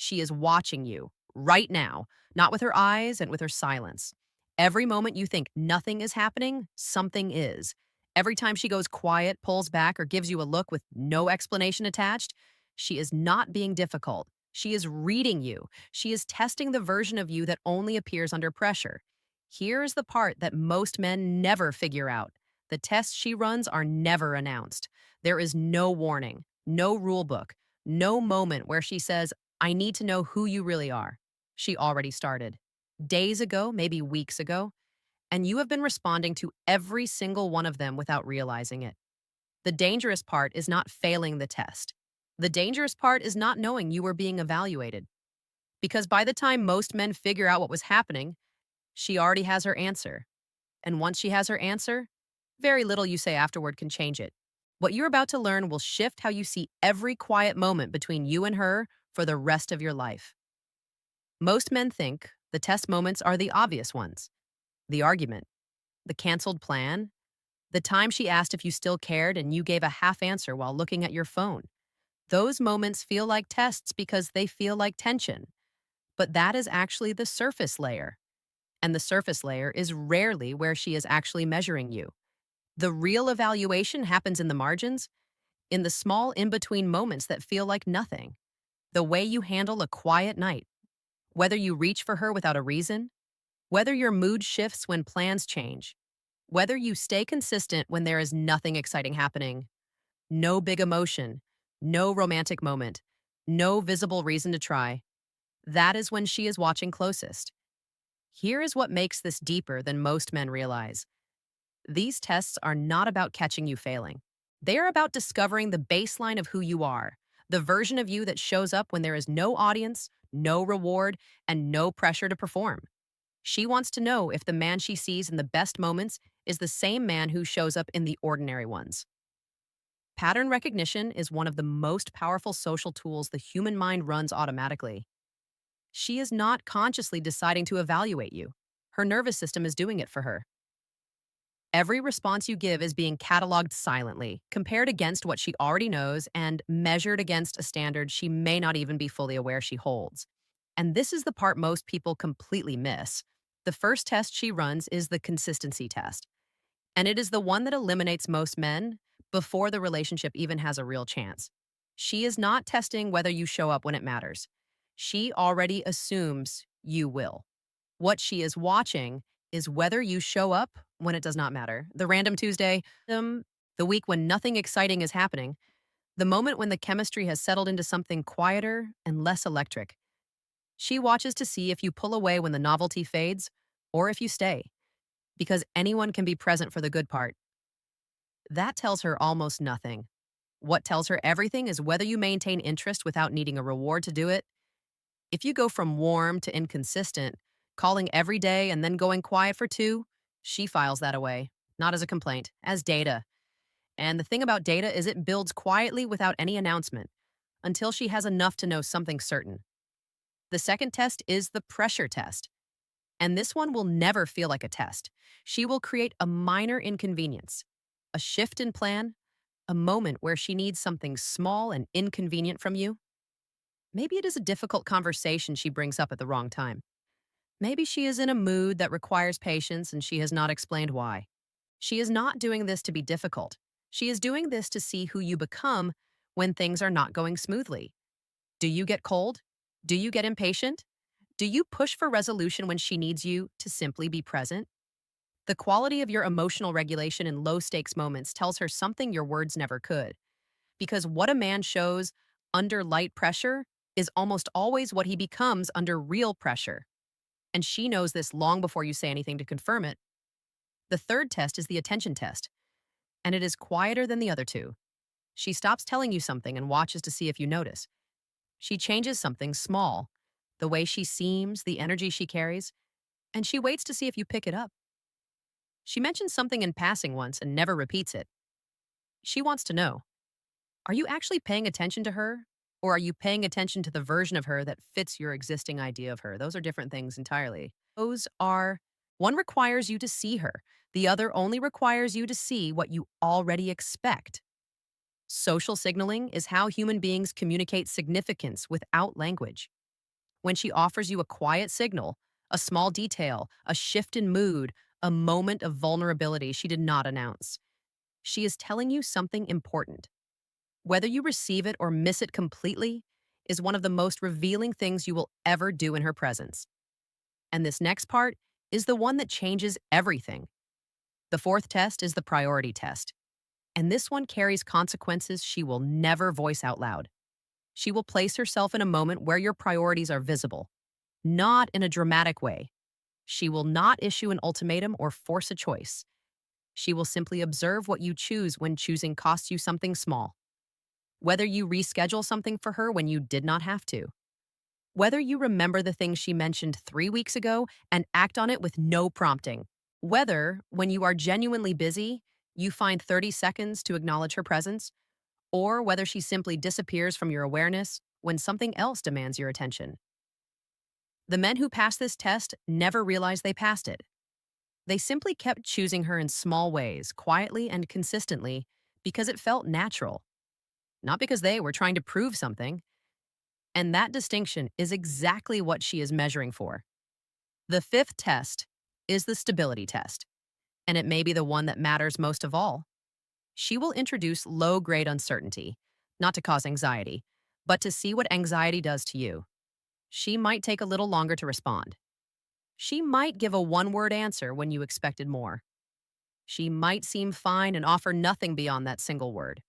She is watching you right now, not with her eyes and with her silence. Every moment you think nothing is happening, something is. Every time she goes quiet, pulls back, or gives you a look with no explanation attached, she is not being difficult. She is reading you. She is testing the version of you that only appears under pressure. Here's the part that most men never figure out. The tests she runs are never announced. There is no warning, no rule book, no moment where she says, I need to know who you really are. She already started. Days ago, maybe weeks ago, and you have been responding to every single one of them without realizing it. The dangerous part is not failing the test. The dangerous part is not knowing you were being evaluated. Because by the time most men figure out what was happening, she already has her answer. And once she has her answer, very little you say afterward can change it. What you're about to learn will shift how you see every quiet moment between you and her for the rest of your life. Most men think the test moments are the obvious ones: the argument, the canceled plan, the time she asked if you still cared and you gave a half answer while looking at your phone. Those moments feel like tests because they feel like tension. But that is actually the surface layer. And the surface layer is rarely where she is actually measuring you. The real evaluation happens in the margins, in the small in between moments that feel like nothing. The way you handle a quiet night, whether you reach for her without a reason, whether your mood shifts when plans change, whether you stay consistent when there is nothing exciting happening, no big emotion, no romantic moment, no visible reason to try. That is when she is watching closest. Here is what makes this deeper than most men realize. These tests are not about catching you failing. They are about discovering the baseline of who you are, the version of you that shows up when there is no audience, no reward, and no pressure to perform. She wants to know if the man she sees in the best moments is the same man who shows up in the ordinary ones. Pattern recognition is one of the most powerful social tools the human mind runs automatically. She is not consciously deciding to evaluate you. Her nervous system is doing it for her. Every response you give is being cataloged silently, compared against what she already knows, and measured against a standard she may not even be fully aware she holds. And this is the part most people completely miss. The first test she runs is the consistency test, and it is the one that eliminates most men before the relationship even has a real chance. She is not testing whether you show up when it matters. She already assumes you will. What she is watching is whether you show up when it does not matter. The random Tuesday, the week when nothing exciting is happening, the moment when the chemistry has settled into something quieter and less electric. She watches to see if you pull away when the novelty fades or if you stay, because anyone can be present for the good part. That tells her almost nothing. What tells her everything is whether you maintain interest without needing a reward to do it. If you go from warm to inconsistent, calling every day and then going quiet for two, she files that away, not as a complaint, as data. And the thing about data is it builds quietly without any announcement until she has enough to know something certain. The second test is the pressure test. And this one will never feel like a test. She will create a minor inconvenience, a shift in plan, a moment where she needs something small and inconvenient from you. Maybe it is a difficult conversation she brings up at the wrong time. Maybe she is in a mood that requires patience and she has not explained why. She is not doing this to be difficult. She is doing this to see who you become when things are not going smoothly. Do you get cold? Do you get impatient? Do you push for resolution when she needs you to simply be present? The quality of your emotional regulation in low stakes moments tells her something your words never could. Because what a man shows under light pressure is almost always what he becomes under real pressure. And she knows this long before you say anything to confirm it. The third test is the attention test, and it is quieter than the other two. She stops telling you something and watches to see if you notice. She changes something small, the way she seems, the energy she carries, and she waits to see if you pick it up. She mentions something in passing once and never repeats it. She wants to know, are you actually paying attention to her? Or are you paying attention to the version of her that fits your existing idea of her? Those are different things entirely. One requires you to see her, the other only requires you to see what you already expect. Social signaling is how human beings communicate significance without language. when she offers you a quiet signal, a small detail, a shift in mood, a moment of vulnerability she did not announce. She is telling you something important. Whether you receive it or miss it completely is one of the most revealing things you will ever do in her presence. And this next part is the one that changes everything. The fourth test is the priority test. And this one carries consequences she will never voice out loud. She will place herself in a moment where your priorities are visible, not in a dramatic way. She will not issue an ultimatum or force a choice. She will simply observe what you choose when choosing costs you something small. Whether you reschedule something for her when you did not have to. Whether you remember the thing she mentioned 3 weeks ago and act on it with no prompting. Whether, when you are genuinely busy, you find 30 seconds to acknowledge her presence, or whether she simply disappears from your awareness when something else demands your attention. The men who pass this test never realized they passed it. They simply kept choosing her in small ways, quietly and consistently, because it felt natural, not because they were trying to prove something. And that distinction is exactly what she is measuring for. The fifth test is the stability test, and it may be the one that matters most of all. She will introduce low-grade uncertainty, not to cause anxiety, but to see what anxiety does to you. She might take a little longer to respond. She might give a one-word answer when you expected more. She might seem fine and offer nothing beyond that single word.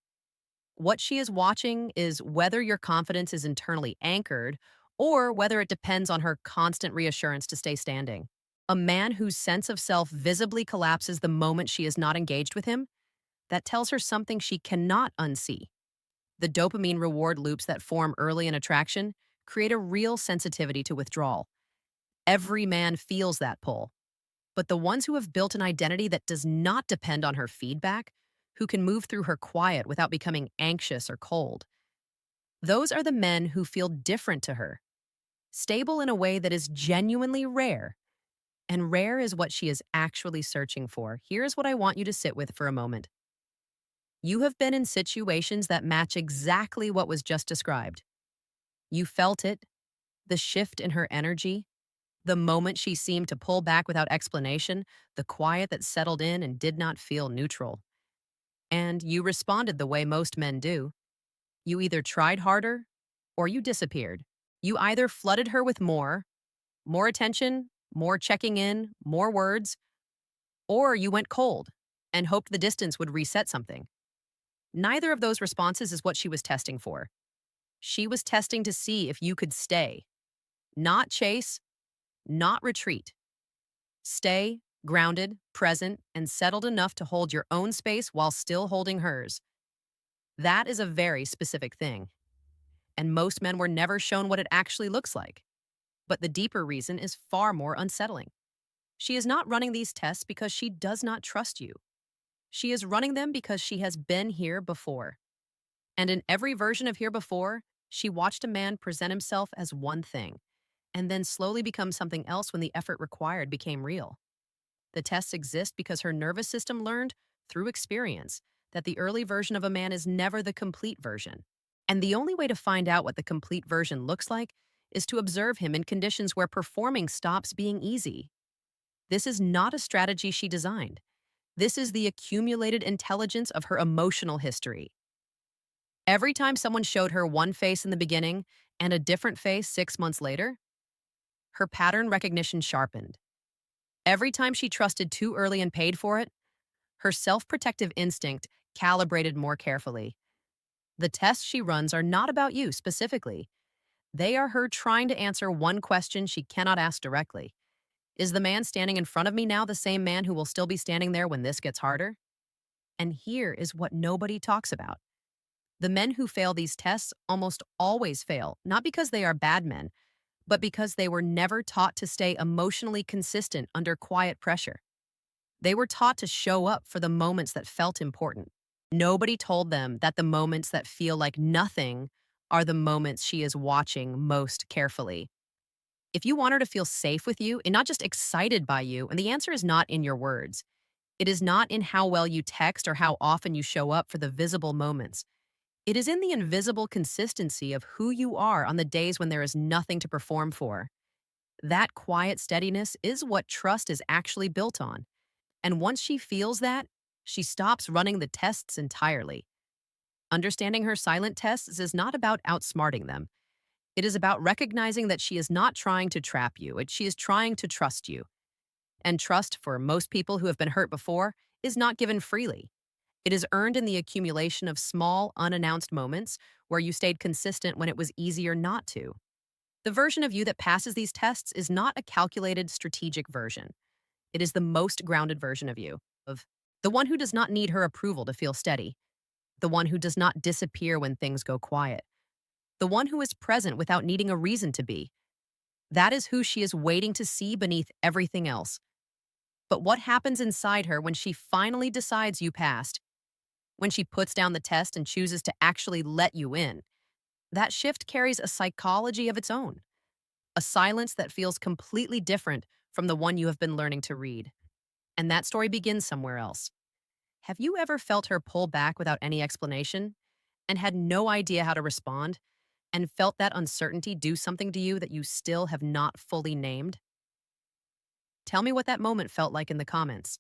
What she is watching is whether your confidence is internally anchored or whether it depends on her constant reassurance to stay standing. A man whose sense of self visibly collapses the moment she is not engaged with him, that tells her something she cannot unsee. The dopamine reward loops that form early in attraction create a real sensitivity to withdrawal. Every man feels that pull. But the ones who have built an identity that does not depend on her feedback, who can move through her quiet without becoming anxious or cold, those are the men who feel different to her, stable in a way that is genuinely rare. And rare is what she is actually searching for. Here's what I want you to sit with for a moment. You have been in situations that match exactly what was just described. You felt it, the shift in her energy, the moment she seemed to pull back without explanation, the quiet that settled in and did not feel neutral. And you responded the way most men do. You either tried harder or you disappeared. You either flooded her with more attention, more checking in, more words, or you went cold and hoped the distance would reset something. Neither of those responses is what she was testing for. She was testing to see if you could stay, not chase, not retreat. Stay grounded, present, and settled enough to hold your own space while still holding hers. That is a very specific thing. And most men were never shown what it actually looks like. But the deeper reason is far more unsettling. She is not running these tests because she does not trust you. She is running them because she has been here before. And in every version of here before, she watched a man present himself as one thing, and then slowly become something else when the effort required became real. The tests exist because her nervous system learned, through experience, that the early version of a man is never the complete version. And the only way to find out what the complete version looks like is to observe him in conditions where performing stops being easy. This is not a strategy she designed. This is the accumulated intelligence of her emotional history. Every time someone showed her one face in the beginning and a different face 6 months later, her pattern recognition sharpened. Every time she trusted too early and paid for it, her self-protective instinct calibrated more carefully. The tests she runs are not about you specifically. They are her trying to answer one question she cannot ask directly. Is the man standing in front of me now the same man who will still be standing there when this gets harder? And here is what nobody talks about. The men who fail these tests almost always fail, not because they are bad men, but because they were never taught to stay emotionally consistent under quiet pressure. They were taught to show up for the moments that felt important. Nobody told them that the moments that feel like nothing are the moments she is watching most carefully. If you want her to feel safe with you and not just excited by you, and the answer is not in your words, it is not in how well you text or how often you show up for the visible moments. It is in the invisible consistency of who you are on the days when there is nothing to perform for. That quiet steadiness is what trust is actually built on. And once she feels that, she stops running the tests entirely. Understanding her silent tests is not about outsmarting them. It is about recognizing that she is not trying to trap you, she is trying to trust you. And trust, for most people who have been hurt before, is not given freely. It is earned in the accumulation of small, unannounced moments where you stayed consistent when it was easier not to. The version of you that passes these tests is not a calculated, strategic version. It is the most grounded version of the one who does not need her approval to feel steady, the one who does not disappear when things go quiet, the one who is present without needing a reason to be. That is who she is waiting to see beneath everything else. But what happens inside her when she finally decides you passed, when she puts down the test and chooses to actually let you in? That shift carries a psychology of its own, a silence that feels completely different from the one you have been learning to read. And that story begins somewhere else. Have you ever felt her pull back without any explanation and had no idea how to respond and felt that uncertainty do something to you that you still have not fully named? Tell me what that moment felt like in the comments.